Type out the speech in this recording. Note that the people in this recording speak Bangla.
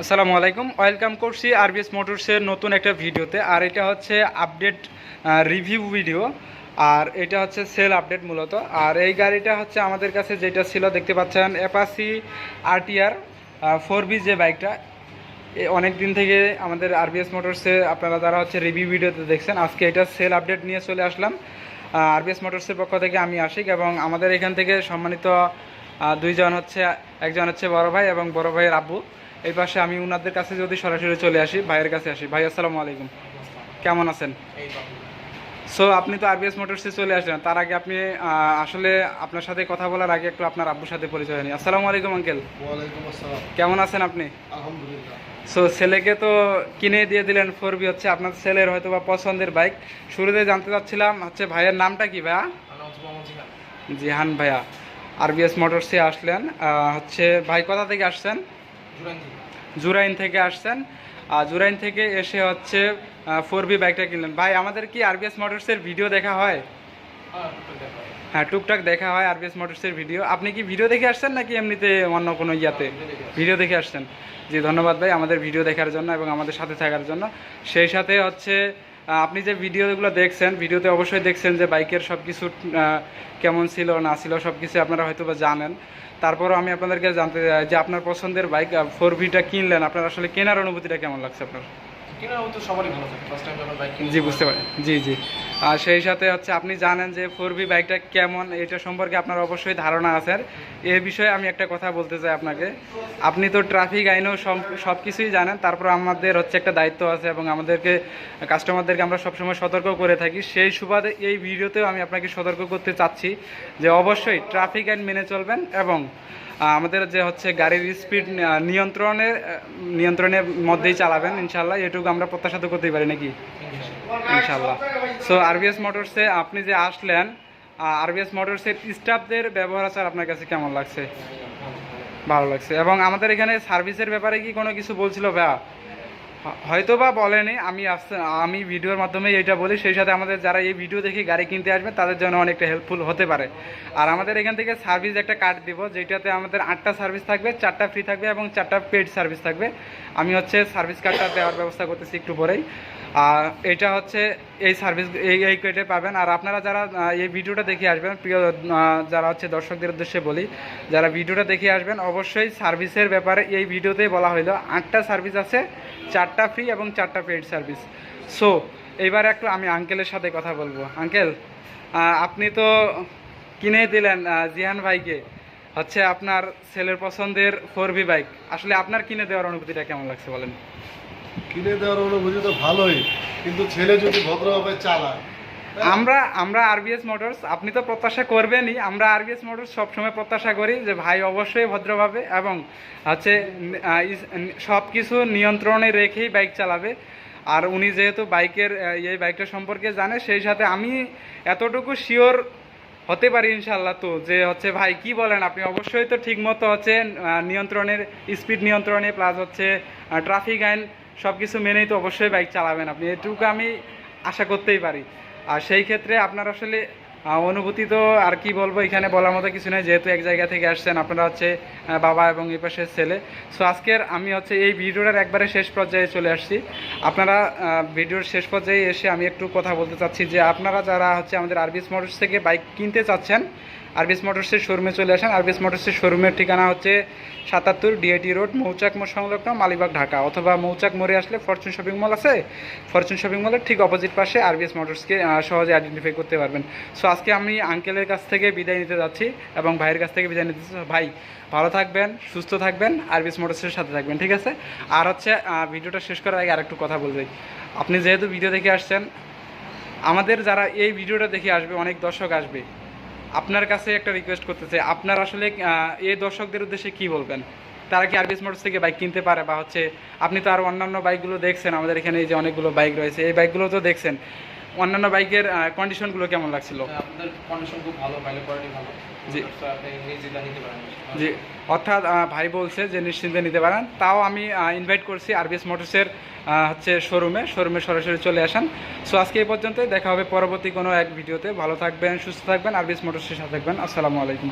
আসসালামু আলাইকুম, ওয়েলকাম করছি আরবিএস মোটরসের নতুন একটা ভিডিওতে। আর এটা হচ্ছে আপডেট রিভিউ ভিডিও, আর এটা হচ্ছে সেল আপডেট মূলত। আর এই গাড়িটা হচ্ছে আমাদের কাছে যেটা ছিল দেখতে পাচ্ছেন অ্যাপাচি আরটিআর 4বি যে বাইকটা, অনেক দিন থেকে আমাদের আরবিএস মোটরসে আপনারা যারা হচ্ছে রিভিউ ভিডিওতে দেখছেন, আজকে এটা সেল আপডেট নিয়ে চলে আসলাম আরবিএস মোটরসের পক্ষ থেকে। আমি আশিক এবং আমাদের এখান থেকে সম্মানিত দুইজন হচ্ছে, একজন হচ্ছে বড় ভাই এবং বড় ভাইয়ের আব্বু। এই পাশে আমি ওনাদের কাছে যদি সরাসরি চলে আসি, ভাইয়ের কাছে আসি। ভাই আসসালামু আলাইকুম, কেমন আছেন? সো আপনি তো আরবিএস মোটরসে চলে আসলেন, তার আগে আপনি আসলে আপনার সাথে কথা বলার আগে একটু আপনার আব্বুর সাথে পরিচয় নিই। আসসালামু আলাইকুম আঙ্কেল। ওয়ালাইকুম আসসালাম। কেমন আছেন আপনি? আলহামদুলিল্লাহ। সো ছেলেকে তো কিনে দিয়ে দিলেন 4বি, হচ্ছে আপনার ছেলের হয়তো বা পছন্দের বাইক। শুরুতে জানতে চাচ্ছিলাম হচ্ছে ভাইয়ের নামটা কি ভাইয়া? জিহান ভাইয়া আরবিএস মোটরসে আসলেন। হচ্ছে ভাই কোথা থেকে আসছেন? জুরাইন থেকে আসছেন। জুরাইন থেকে এসে হচ্ছে 4বি বাইকটা কিনলেন। ভাই আমাদের কি আরবিএস মোটরসের ভিডিও দেখা হয়? হ্যাঁ, টুকটাক দেখা হয় আরবিএস মোটরসের ভিডিও। আপনি কি ভিডিও দেখে আসছেন নাকি এমনিতে অন্য কোনো ইয়াতে ভিডিও দেখে আসছেন? জি ধন্যবাদ ভাই আমাদের ভিডিও দেখার জন্য এবং আমাদের সাথে থাকার জন্য। সেই সাথে হচ্ছে আপনি যে ভিডিওগুলো দেখছেন, ভিডিওতে অবশ্যই দেখছেন যে বাইকের সব কিছু কেমন ছিল না ছিল সব কিছু আপনারা হয়তো বা জানেন। তারপরও আমি আপনাদেরকে জানতে চাই যে আপনার পছন্দের বাইক 4বিটা কিনলেন, আপনার আসলে কেনার অনুভূতিটা কেমন লাগছে আপনার? জি বুঝতে পারি, জি জি। আর সেই সাথে হচ্ছে আপনি জানেন যে 4বি বাইকটা কেমন, এটা সম্পর্কে আপনার অবশ্যই ধারণা আছে। এ বিষয়ে আমি একটা কথা বলতে চাই আপনাকে। আপনি তো ট্রাফিক আইনও সব কিছুই জানেন, তারপর আমাদের হচ্ছে একটা দায়িত্ব আছে এবং আমাদেরকে কাস্টমারদেরকে আমরা সবসময় সতর্ক করে থাকি। সেই সুবাদে এই ভিডিওতেও আমি আপনাকে সতর্ক করতে চাচ্ছি যে অবশ্যই ট্রাফিক আইন মেনে চলবেন এবং আমাদের যে হচ্ছে গাড়ির স্পিড নিয়ন্ত্রণের মধ্যেই চালাবেন ইনশাল্লাহ। এটুকু আমরা প্রত্যাশা তো করতেই পারি নাকি ইনশাল্লাহ। সো আরবিএস মোটরসে আপনি যে আসলেন, আরবিএস মোটরসের স্টাফদের ব্যবহার আচার আপনার কাছে কেমন লাগছে? ভালো লাগছে। এবং আমাদের এখানে সার্ভিসের ব্যাপারে কি কোনো কিছু বলছিল ভাইয়া? হয়তো বা বলেনি, আমি ভিডিওর মাধ্যমে এটা বলি। সেই সাথে আমাদের যারা এই ভিডিও দেখে গাড়ি কিনতে আসবে তাদের জন্য অনেকটা হেল্পফুল হতে পারে। আর আমাদের এখান থেকে সার্ভিস একটা কার্ড দিব, যেটাতে আমাদের 8টা সার্ভিস থাকবে, 4টা ফ্রি থাকবে এবং 4টা পেড সার্ভিস থাকবে। আমি হচ্ছে সার্ভিস কার্ডটা দেওয়ার ব্যবস্থা করতেছি একটু পরেই। এটা হচ্ছে এই সার্ভিস এই কার্ডে পাবেন। আর আপনারা যারা এই ভিডিওটা দেখে আসবেন, প্রিয় যারা হচ্ছে দর্শকদের উদ্দেশ্যে বলি, যারা ভিডিওটা দেখে আসবেন অবশ্যই সার্ভিসের ব্যাপারে এই ভিডিওতেই বলা হইলো 8টা সার্ভিস আছে, 4টা ফ্রি এবং 4টা পেড সার্ভিস। সো এইবার একটু আমি আঙ্কেলের সাথে কথা বলবো। আঙ্কেল, আপনি তো কিনে দিলেন জিহান ভাইকে হচ্ছে আপনার ছেলের পছন্দের 4বি বাইক। আসলে আপনার কিনে দেওয়ার অনুভূতিটা কেমন লাগছে বলেন? কিনে দেওয়ার অনুভূতি তো ভালোই, কিন্তু ছেলে যদি ভদ্রভাবে চালায়। আমরা আরবিএস মোটরস, আপনি তো প্রত্যাশা করবেনই, আমরা আরবিএস মোটরস সবসময় প্রত্যাশা করি যে ভাই অবশ্যই ভদ্রভাবে এবং হচ্ছে সব কিছু নিয়ন্ত্রণে রেখেই বাইক চালাবে। আর উনি যেহেতু বাইকের এই বাইকটা সম্পর্কে জানে, সেই সাথে আমি এতটুকু শিওর হতে পারি ইনশাল্লাহ তো যে হচ্ছে ভাই কি বলেন আপনি অবশ্যই তো ঠিক মতো হচ্ছে নিয়ন্ত্রণের স্পিড নিয়ন্ত্রণে প্লাস হচ্ছে ট্রাফিক আইন সব কিছু মেনেই তো অবশ্যই বাইক চালাবেন আপনি, এটুকু আমি আশা করতেই পারি। আর সেই ক্ষেত্রে আপনার আসলে অনুভূতি তো আর কি বলবো, এখানে বলার মতো কিছু নেই, যেহেতু এক জায়গা থেকে আসছেন, আপনারা হচ্ছে বাবা এবং এই পাশের ছেলে। সো আজকের আমি হচ্ছে এই ভিডিওটার একবারে শেষ পর্যায়ে চলে আসছি। আপনারা ভিডিওর শেষ পর্যায়ে এসে আমি একটু কথা বলতে চাচ্ছি যে আপনারা যারা হচ্ছে আমাদের আরবিএস মোটরস থেকে বাইক কিনতে চাচ্ছেন, আরবিএস মোটরসের শোরুমে চলে আসেন। আরবিএস মোটরসের শোরুমের ঠিকানা হচ্ছে 77 ডিআইটি রোড, মৌচাক মোড় সংলগ্ন, মালিবাগ, ঢাকা। অথবা মৌচাক মোড়ে আসলে ফরচুন শপিং মল আছে, ফরচুন শপিং মলের ঠিক অপোজিট পাশে আরবিএস মোটরসকে সহজে আইডেন্টিফাই করতে পারবেন। সো আজকে আমি আঙ্কেলের কাছ থেকে বিদায় নিতে যাচ্ছি এবং ভাইয়ের কাছ থেকে বিদায় নিতে যাচ্ছি। ভাই ভালো থাকবেন, সুস্থ থাকবেন, আরবিএস মোটরসের সাথে থাকবেন, ঠিক আছে? আর হচ্ছে ভিডিওটা শেষ করার আগে আরেকটু কথা বলতে চাই। আপনি যেহেতু ভিডিও দেখে আসছেন, আমাদের যারা এই ভিডিওটা দেখে আসবে, অনেক দর্শক আসবে, আপনার কাছে একটা রিকোয়েস্ট করতে চাই, আপনার আসলে এই দর্শকদের উদ্দেশ্যে কি বলবেন? তারা কি আরবিএস মোটরস থেকে বাইক কিনতে পারে? বা হচ্ছে আপনি তো আরও অন্যান্য বাইকগুলো দেখছেন, আমাদের এখানে এই যে অনেকগুলো বাইক রয়েছে, এই বাইকগুলো তো দেখছেন, অন্যান্য বাইকের কন্ডিশনগুলো কেমন লাগছিল? আপনাদের কন্ডিশন খুব ভালো, বাইকের কোয়ালিটি ভালো। জি আপনি নিশ্চিন্তে নিতে পারেন। জি, অর্থাৎ ভাই বলছে যে নিশ্চিন্তে নিতে পারেন। তাও আমি ইনভাইট করছি আরবিএস মোটরসের হচ্ছে শোরুমে সরাসরি চলে আসেন। সো আজকে এই পর্যন্তই, দেখা হবে পরবর্তী কোনো এক ভিডিওতে। ভালো থাকবেন, সুস্থ থাকবেন, আরবিএস মোটরসের সাথে থাকবেন। আসসালামু আলাইকুম।